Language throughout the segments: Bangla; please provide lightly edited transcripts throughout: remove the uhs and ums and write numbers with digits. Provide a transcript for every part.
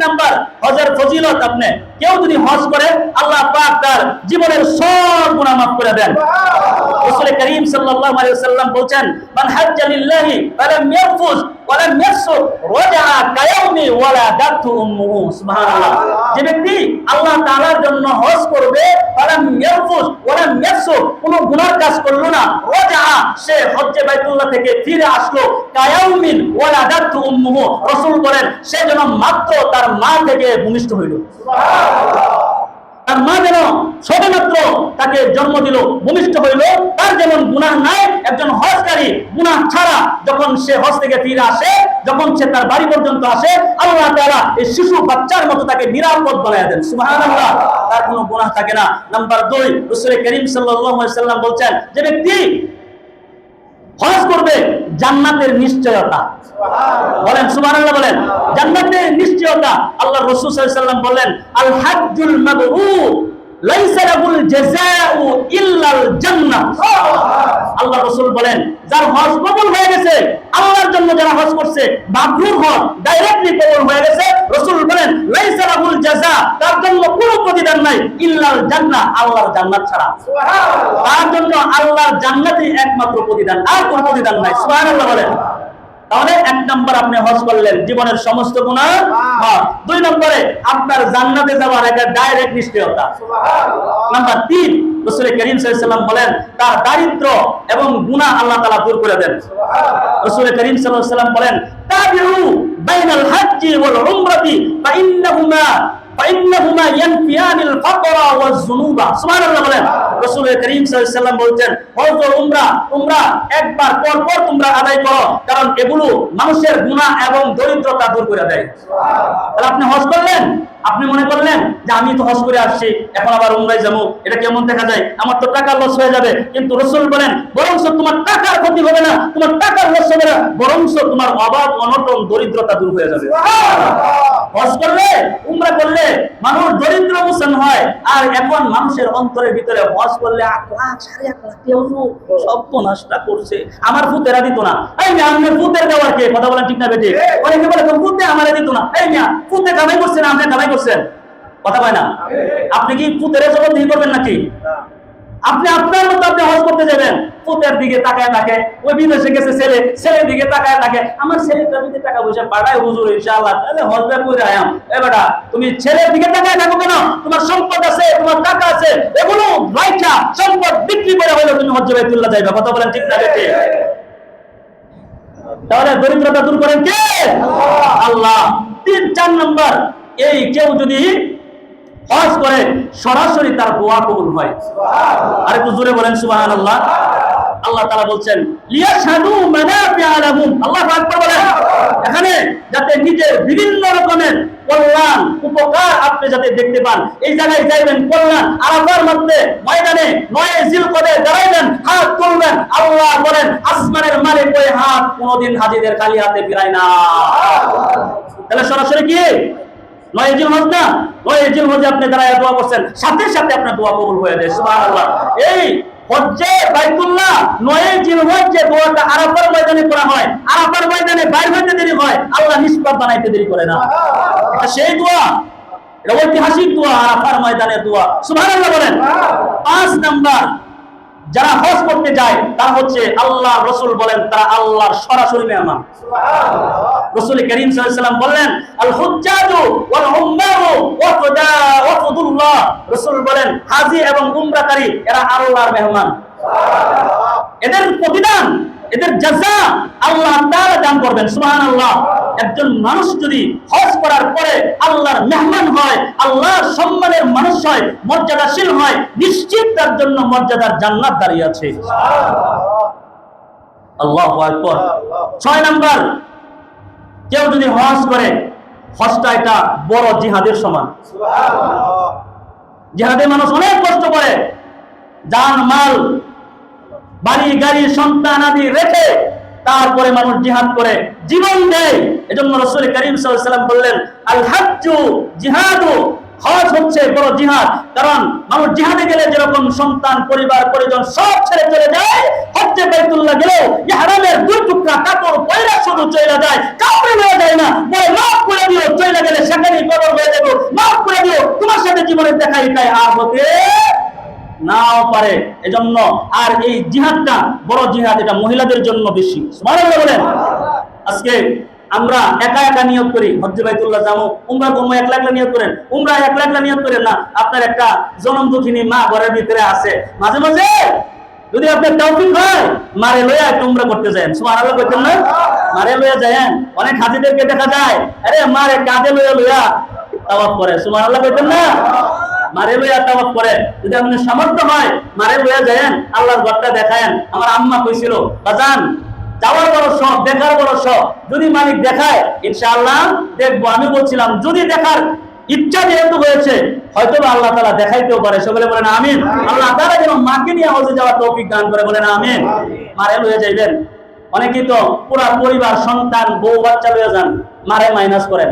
নাম্বার হজের ফজিলত। আপনি কেউ যদি হজ করে আল্লাহ পাক তার জীবনের সব গুনাহ মাফ করে দেন। রাসূল করিম সাল্লাল্লাহু আলাইহি ওয়াসাল্লাম বলেন, মান হাজ্জা লিল্লাহি ফালাম ইয়ারফুস ওয়ালাম ইয়াসুক রাজা কায়াউমি ওয়ালাদাতু উম্মুহু। সুবহানাল্লাহ। যে ব্যক্তি আল্লাহ তাআলার জন্য হজ করবে, ফালাম ইয়ারফুস ওয়ালাম ইয়াসুক, কোনো গুনাহ কাজ করলো না, রাজা সে হজ্জে বাইতুল্লাহ থেকে ফিরে আসলো, কায়াউমিন ওয়ালাদাতু উম্মুহু, রাসূল বলেন সে যেন মাত্র তার মা থেকে ভূমিষ্ঠ হইল। সুবহানাল্লাহ। তার মা যেন সবেমাত্র তাকে জন্ম দিল, ভূমিষ্ঠ হইল, তার যেমন গুনাহ নাই, একজন হজকারী গুনাহ ছাড়া যখন সে হজ থেকে ফিরে আসে, যখন সে তার বাড়ি পর্যন্ত আসে, আল্লাহ তাআলা এই শিশু বাচ্চার মতো তাকে নিরাপদ বানায় দেন। সুবহানাল্লাহ। তার কোনো গুনাহ থাকে না। নাম্বার 2, রাসূল করিম সাল্লাল্লাহু আলাইহি ওয়াসাল্লাম বলেন, যে ব্যক্তি হজ করবে জান্নাতের নিশ্চয়তা। বলেন সুবহানাল্লাহ, বলেন জান্নাতের নিশ্চয়তা। আল্লাহ রাসূল সাল্লাল্লাহু আলাইহি ওয়াসাল্লাম বলেন, আল হাজ্জুল মাবরুর লাইসা লাহুল জাযাউ ইল্লাল জান্নাহ। আল্লাহ রাসূল বলেন, যার হজ কবুল হয়ে গেছে, আল্লাহর জন্য যারা হজ করছে, মাবরুর হজ ডাইরেক্টলি কবুল হয়ে গেছে, রাসূল বলেন লাইসা লাহুল জাযা, তার জন্য কোনো প্রতিদান নাই, ইল্লাল জান্নাহ, আল্লাহর জান্নাত ছাড়া। সুবহানাল্লাহ। তার জন্য আল্লাহর জান্নাতই একমাত্র প্রতিদান, আর কোনো প্রতিদান নাই। সুবহানাল্লাহ বলেন। তাহলে 1 নম্বর আপনি হজ করলেন, জীবনের সমস্ত গুনাহ মাফ। 2 নম্বরে আপনার জান্নাতে যাওয়ার একটা ডাইরেক্ট নিশ্চয়তা। সুবহানাল্লাহ। নাম্বার 3, রাসূল করিম সাল্লাল্লাহু আলাইহি ওয়াসাল্লাম বলেন, তার দারিদ্র এবং গুনাহ আল্লাহ তাআলা দূর করে দেন। সুবহানাল্লাহ। রাসূল করিম সাল্লাল্লাহু আলাইহি ওয়াসাল্লাম বলেন, তাবিউ বাইনাল হজ্জি ওয়াল উমরাতি ফাইন্নাহুমা ইয়ানফিয়ানিল ফাকরা ওয়াজ যুনুবা। সুবহানাল্লাহ বলেন। রাসূল করিম সাল্লাল্লাহু আলাইহি ওয়াসাল্লাম বলেন, হজ ও উমরা একবার পর পর তোমরা আদায় করো, কারণ এগুলো মানুষের গুনাহ এবং দরিদ্রতা দূর করে দেয়। সুবহানাল্লাহ। তাহলে আপনি হজ করলেন, আপনি মনে করলেন যে আমি তো হজ করে আসছি, এখন আবার উমরায় যাবো, এটা কেমন দেখা যায়, আমার তো টাকা লস হয়ে যাবে। কিন্তু রাসূল বলেন, বরংস তোমার টাকার ক্ষতি হবে না, তোমার টাকার লস হবে না, বরংস তোমার অভাব অনটন দরিদ্রতা দূর হয়ে যাবে। হজ করলে, উমরা করলে মানুষ দরিদ্র মুসলমান হয়। আর এখন মানুষের অন্তরের ভিতরে হজ করলে 8 লাখ 8.5 লাখ কেউ সব তো নষ্ট করছে, আমার ফুতেরা দিত না। এই না, আপনার ফুতের দেওয়ার কে? কথা বলেন ঠিক না বেঠিক? অনেকে বলে তো ফুতে আমারে দিত না। এই না, ফুতে কামাই করছেন, আপনি কামাই করছেন, কথা বলে না। আপনি কি ফুতের জবাবদিহি করবেন নাকি? আপনি আপনার মতো আপনি হজ করতে যাবেন, পুতের দিকে তাকায় থাকে, ওই বিদেশে গেছে ছেলে, ছেলের দিকে তাকায় থাকে, আমার ছেলেটা যদি টাকা পয়সা পাঠায় হুজুর ইনশাআল্লাহ, তাহলে হজটা করে আয়াম। এ বেটা, তুমি ছেলের দিকে তাকায় থাকো কেন? তোমার সম্পদ আছে, তোমার টাকা আছে, এগুলো রাইখা সম্পদ বিক্রি করে হলো তুমি হজ্জে বাইতুল্লাহ যাইবা। কথা বলেন ঠিক না বেঠিক? তাহলে দরিদ্রতা দূর করেন কে? আল্লাহ। 3-4 নম্বর, এই কেউ যদি হজ করে সরাসরি তার দোয়া কবুল হয়। সুবহানাল্লাহ। আর একটু জোরে বলেন সুবহানাল্লাহ। আল্লাহ তাআলা বলেন, লিয়াশহাদু মানাফিআ লাহুম। আল্লাহু আকবার বলেন। এখানে যাতে নিজের বিভিন্ন রকমের কল্যাণ উপকার আপনি যাতে দেখতে পান, এই জায়গায় যাইবেন কল্যাণ, আরাফার মধ্যে ময়দানে 9 জিলকদে দাঁড়াইবেন, হাত তুলবেন, আল্লাহ বলেন আসমানের মালিক ওই হাত কোনদিন হাজিদের খালি হাতে ফিরায় না। তাহলে সরাসরি কি 9 জিলহজ না? 9 জিলহজে আপনি দাঁড়ায় দোয়া করছেন, সাথে সাথে আপনার দোয়া কবুল হয়ে যায়। সুবহানাল্লাহ। এই হজ্জে বাইতুল্লাহ 9 জিলহজ যে দোয়াটা আরাফার ময়দানে করা হয়, আরাফার ময়দানে বাইর হইতে দেরি হয়, আল্লাহ নিষ্পাপ বানাইতে দেরি করে না। এটা সেই দোয়া, এটা ঐতিহাসিক দোয়া, আরাফার ময়দানে দোয়া। সুবহানাল্লাহ বলেন। 5 নাম্বার, যারা হজ করতে যায় তারা হচ্ছে আল্লাহ, রাসূল বলেন তারা আল্লাহর সরাসরি মেহমান। সুবহানাল্লাহ। রাসূল করিম সাল্লাল্লাহু আলাইহি ওয়াসাল্লাম বললেন, আল হুজ্জাজু ওয়াল উম্মারু ওয়াফদুল্লাহ। রাসূল বলেন হাজী এবং উমরাকারী এরা আল্লাহর মেহমান। সুবহানাল্লাহ। এদের প্রতিদান, এদের জাযা আল্লাহ তাআলা দান করবেন। সুবহানাল্লাহ। একজন মানুষ যদি হজ করার পরে আল্লাহর মেহমান হয়, আল্লাহর সম্মানের মানুষ হয়, মর্যাদাশীল হয়, নিশ্চিত তার জন্য মর্যাদার জান্নাত দাঁড়িয়ে আছে। সুবহানাল্লাহ। আল্লাহু আকবার। 6 নাম্বার, কেউ যদি হজ করে, হজটা এটা বড় জিহাদের সমান। সুবহানাল্লাহ। জিহাদে মানুষ অনেক কষ্ট করে, জান মাল বাড়ি গাড়ি সন্তান আদি রেখে তারপরে মানুষ জিহাদ করে, জীবন দেয়। এজন্য রাসূল করিম সাল্লাল্লাহু আলাইহি ওয়াসাল্লাম বললেন, আল হাজ্জু জিহাদু, হজ হচ্ছে বড় জিহাদ। কারণ মানুষ জিহাদে গেলে যেরকম সন্তান পরিবার পরিজন সব ছেড়ে চলে যায়, হজ্জে বাইতুল্লাহ গেলেও ইহরামের 2 টুকরা কাপড় পয়রা শুধু চলে যায়, কাপড়ে হয়ে যায় না, বলে মাফ করে দিও, চলে গেলে সেখানেই কবর জীবনে দেখা এটাই আর হতে নাও পারে। এজন্য আর এই জিহাদটা বড় জিহাদ, এটা মহিলাদের জন্য বেশি। সুবহানাল্লাহ বলেন। আজকে আমরা একা একা নিয়ত করি হজ্জে বাইতুল্লাহ যাবো, উমরা করবো, একলা একলা নিয়ত করেন। উমরা একলা একলা নিয়ত করেন না, আপনার একটা জনম দুঃখিনী মা ঘরের ভিতরে আছে, মাঝে মাঝে যদি আপনার তৌফিক হয় মারে লইয়া একটু উমরা করতে যায়। সুবহানাল্লাহ কইতেন না? মারে লইয়া যায়। অনেক হাজিদেরকে দেখা যায় আরে মারে কাঁধে লইয়া লইয়া তাওয়াফ করে। সুবহানাল্লাহ কইতেন না? মারে লইয়া তাওয়াফ করে। যদি আপনি সামর্থ্য হয় মারে লইয়া যায়, আল্লাহর ঘরটা দেখায়েন। আমার আম্মা কইছিল বাজান যাওয়ার বড় শখ, দেখার বড় শখ, যদি মালিক দেখায় ইনশাআল্লাহ দেখবো। আমি বলছিলাম যদি দেখার ইচ্ছা যেহেতু হয়েছে হয়তো আল্লাহ তাআলা দেখাইতেও পারে। সকলে বলেন আমিন। আল্লাহ তাআলা যেন মাকে নিয়ে হজে যাওয়ার তৌফিক দান করে, বলেন আমিন। মারে লইয়া যাইবেন। অনেকেই তো পুরা পরিবার, সন্তান, বউ বাচ্চা লইয়া যান, মারে মাইনাস করেন।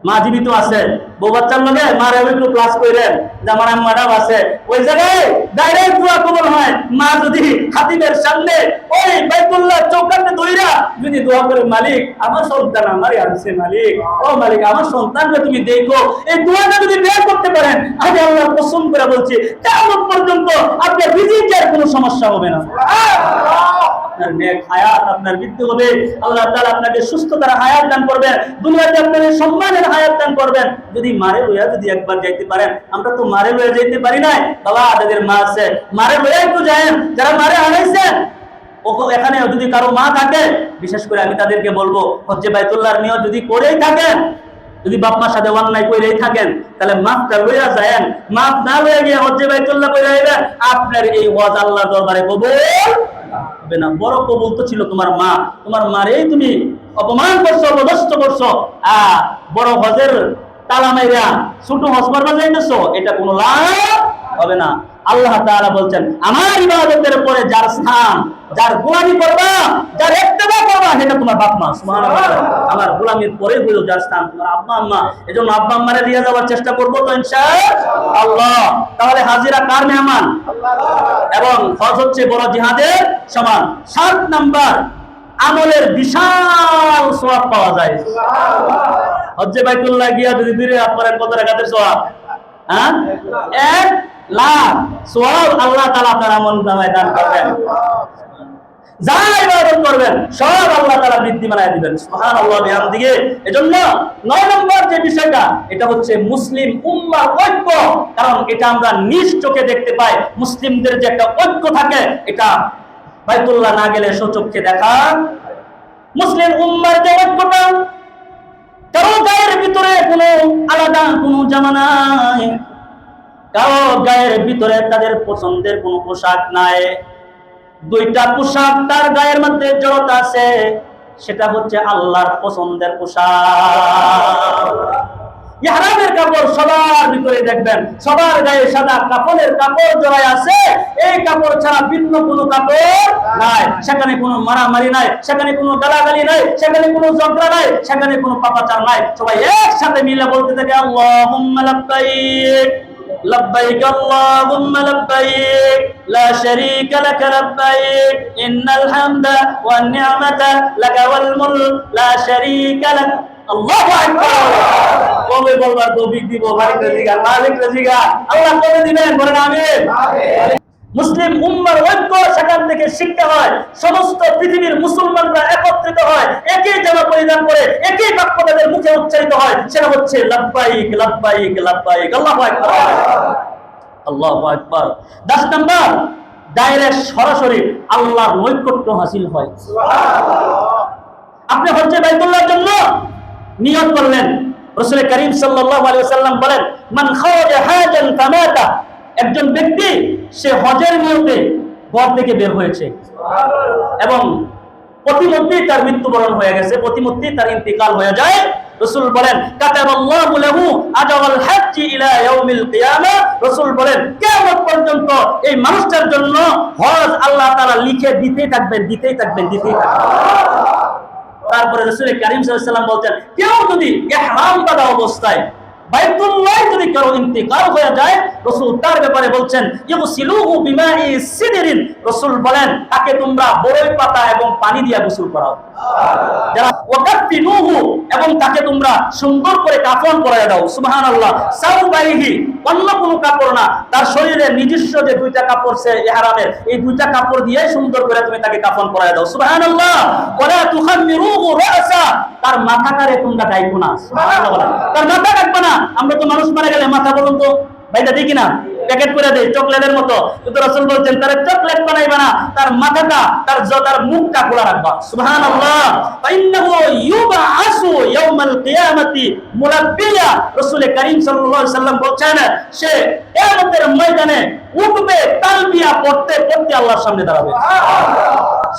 মা জীবিত আছে, বউ বাচ্চার লগে মারে একটু ক্লাস করেন যে আমার আম্মাটাও আছে, ওই জায়গায় ডাইরেক্ট দোয়া কবুল হয়। মা যদি খাতিবের সামনে ওই বাইতুল্লাহ চৌকাঠে দইরা যদি দোয়া করে মালিক আমার সন্তান আমারই আছে, মালিক ও মালিক আমার সন্তানকে তুমি দেখো, এই দোয়াটা যদি বের করতে পারেন আমি আল্লাহ কসম করে বলছি কিয়ামত পর্যন্ত আপনার রিজিকের কোনো সমস্যা হবে না। আপনার নেক হায়াত আপনার বৃদ্ধি হবে, আল্লাহ তাআলা আপনাকে সুস্থতার হায়াত দান করবেন, দুনিয়াতে আপনাকে সম্মানের হায়াত দান করবেন। যদি মারে লইয়া যদি একবার যাইতে পারেন, আমরা তো মারে লইয়া যাইতে পারি নাই বাবা, যাদের মা আছে মারে লইয়া একটু যায়েন, যারা মারে হারাইছেন এখানে যদি কারো মা থাকে বিশেষ করে আমি তাদেরকে বলবো হজ্জে বাইতুল্লাহর নিয়ত যদি করেই থাকেন, যদি বাপ মার সাথে অন্যায় করেই থাকেন তাহলে মাফটা লইয়া যায়েন। মাফ না লইয়া গিয়ে হজ্জে বাইতুল্লাহ কইরা আইবেন, আপনার এই ওয়াজ আল্লাহর দরবারে কবুল হবে না। বড় কবুল তো ছিল তোমার মা, তোমার মারেই তুমি অপমান করছো, অপদস্থ করছো, বড় হজের তালা মাইরা ছোট হজ করবা যাইতেছো, এটা কোনো লাভ হবে না। আল্লাহ তাআলা বলছেন আমার ইবাদতের পরে যার স্থান, যার গোলামি করবা, যার ইত্তেবা করবা সেটা তোমার বাপ মা। সুবহানাল্লাহ। আমার গোলামির পরে হলো যার স্থান তোমার আব্বা আম্মা। এজন্য আব্বা আম্মারে নিয়ে যাওয়ার চেষ্টা করব তো ইনশাআল্লাহ। তাহলে হাজিরা কার মেহমান? এবং হজ হচ্ছে বড় জিহাদের সমান। 7 নাম্বার আমলের বিশাল সওয়াব পাওয়া যায়। হজ্জে বাইতুল্লাহ গিয়া যদি দূরে আপনার কত রাকাতের সওয়াব? 1 লাখ সওয়াব আল্লাহ তাআলা আপনার আমলনামায় দান করবেন। যা ইবাদত করবেন সব আল্লাহ তাআলা বৃদ্ধি বানায় দিবেন। সুবহানাল্লাহ বিহামদিহি। এজন্য 9 নম্বর যে বিষয়টা এটা হচ্ছে মুসলিম উম্মাহর ঐক্য। কারণ এটা আমরা নিজ চোখে দেখতে পাই, মুসলিমদের যে একটা ঐক্য থাকে এটা বাইতুল্লাহ না গেলে স্বচক্ষে দেখা। মুসলিম উম্মাহর যে ঐক্যটা, কারো গায়ের ভিতরে কোনো আলাদা কোনো জামা নাই, কারো গায়ের ভিতরে তাদের পছন্দের কোনো পোশাক নাই। 2টা পোশাক তার গায়ের মধ্যে জড়তা আছে, সেটা হচ্ছে আল্লাহর পছন্দের পোশাক। ইহরামের কাপড় সবার ভিতরে দেখবেন, সবার গায়ে সাদা কাপড়ের কাপড় জড়ায় আছে। এই কাপড় ছাড়া ভিন্ন কোনো কাপড় নাই, সেখানে কোনো মারামারি নাই, সেখানে কোনো গালাগালি নাই, সেখানে কোনো ঝগড়া নাই, সেখানে কোনো পাপাচার নাই। সবাই একসাথে মিলে বলতে থাকে আল্লাহুম্মা লাব্বাইক لبيك اللهم لبيك لا شريك لك لبيك إن الحمد والنعمة لك والملك لا شريك لك আল্লাহু আকবার। কবে বলবার তৌফিক দিব মালিক রাজিকা, মালিক রাজিকা আল্লাহ কবে দিবেন বলেন আমিন। মুসলিম উম্মার ঐক্য সেখান থেকে শিখতে হয়। সমস্ত পৃথিবীর মুসলমানরা একত্রিত হয়, একই জামা পরিধান করে একই বাক্য তাদের মুখে উচ্চারিত হয়, সেটা হচ্ছে লাব্বাইক লাব্বাইক লাব্বাইক। আল্লাহু আকবার, আল্লাহু আকবার। 10 নাম্বার ডাইরেক্ট সরাসরি আল্লাহর নৈকট্য হাসিল হয়। সুবহানাল্লাহ। আপনি হজ্জে বাইতুল্লাহর জন্য নিয়ত করলেন, রাসূল করিম সাল্লাল্লাহু আলাইহি ওয়াসাল্লাম বলেন মান খারাজা হাজান ফামাতা, একজন ব্যক্তি সে হজের নিয়তে ঘর থেকে বের হয়েছে এবং প্রতিমধ্যেই তার মৃত্যুবরণ হয়ে গেছে, প্রতিমধ্যেই তার ইন্তিকাল হয়ে যায়, রাসূল বলেন কাতাবাল্লাহু লাহু আজরাল হাজ্জি ইলা ইয়াউমিল কিয়ামাহ, রাসূল বলেন কিয়ামত পর্যন্ত এই মানুষটার জন্য হজ আল্লাহ তাআলা লিখে দিতেই থাকবেন, দিতেই থাকবেন, দিতেই থাকবেন। তারপরে রাসূল করিম সাল্লাল্লাহু আলাইহি ওয়াসাল্লাম বলেন কেউ যদি ইহরাম বাঁধা অবস্থায় বাইতুল্লাহ যদি কারো ইন্তিকাল হয়ে যায়, রাসূল তার ব্যাপারে বলছেন ইগসিলুহু বিমাই সিদরিন, রাসূল বলেন তাকে তোমরা বরই পাতা এবং পানি দিয়ে গোসল করাও। যারা ওয়াকাফিনুহু, এবং তাকে তোমরা সুন্দর করে কাফন পরাইয়া দাও। সুবহানাল্লাহ। সাউবাইহি, অন্য কোনো কাপড় না, তার শরীরে নিজস্ব যে দুইটা কাপড় সে ইহরামের, এই দুইটা কাপড় দিয়ে সুন্দর করে তুমি তাকে কাফন পরাইয়া দাও। সুবহানাল্লাহ। ওয়ালা তুখাম্মিরুহু রাসা, তার মাথাটারে তোমরা ডাইকো না। সুবহানাল্লাহ। তার মাথা ডাকবে না। আমরা তো মানুষ মারা গেলে মাথা বলুন তো ভাইটা দেখি না, প্যাকেট করে দেয় চকলেটের মতো, কিন্তু রাসূল বলছেন তার চকলেট বানাইবা না, তার মাথাটা তার মুখটা খোলা রাখবা। সুবহানাল্লাহ। ফাইন্নাহু ইউবআসু ইয়াউমাল কিয়ামাতি মুলাব্বিয়া, রাসূল করিম সাল্লাল্লাহু আলাইহি সাল্লাম বলছেন সে কিয়ামতের ময়দানে উঠবে তালবিয়া পড়তে পড়তে আল্লাহর সামনে দাঁড়াবে।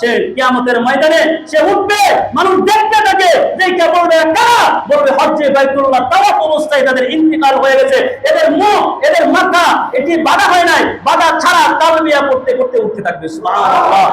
সে কিয়ামতের ময়দানে সে উঠবে, মানুষ দেখতে থাকে, দেখে বলবে কারা, বলবে হজ্জে বাইতুল্লাহ তাওয়াফ অবস্থায় তাদের ইন্তিকাল হয়ে গেছে, এদের মুখ এদের মাথা এটি বাধা হয় নাই, বাধা ছাড়া তালবিয়া পড়তে পড়তে উঠতে থাকবে। সুবহানাল্লাহ।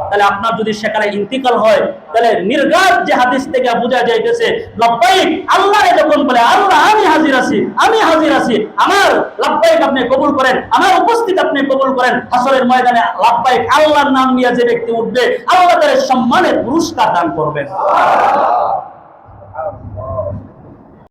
তাহলে আপনার যদি সেখানে ইন্তিকাল হয়, তাহলে নির্ঘাত যে হাদিস থেকে বোঝা যাইতেছে লাব্বাইক, আল্লাহরে যখন বলে আল্লাহ আমি হাজির আছি, আমি হাজির আছি, আমার লাব্বাইক আপনি কবুল করেন, আমার উপস্থিত আপনি কবুল করেন, হাসরের ময়দানে লাব্বাইক আল্লাহর নাম নিয়ে যে ব্যক্তি উঠবে, আল্লাহ তার সম্মানের পুরস্কার দান করবেন।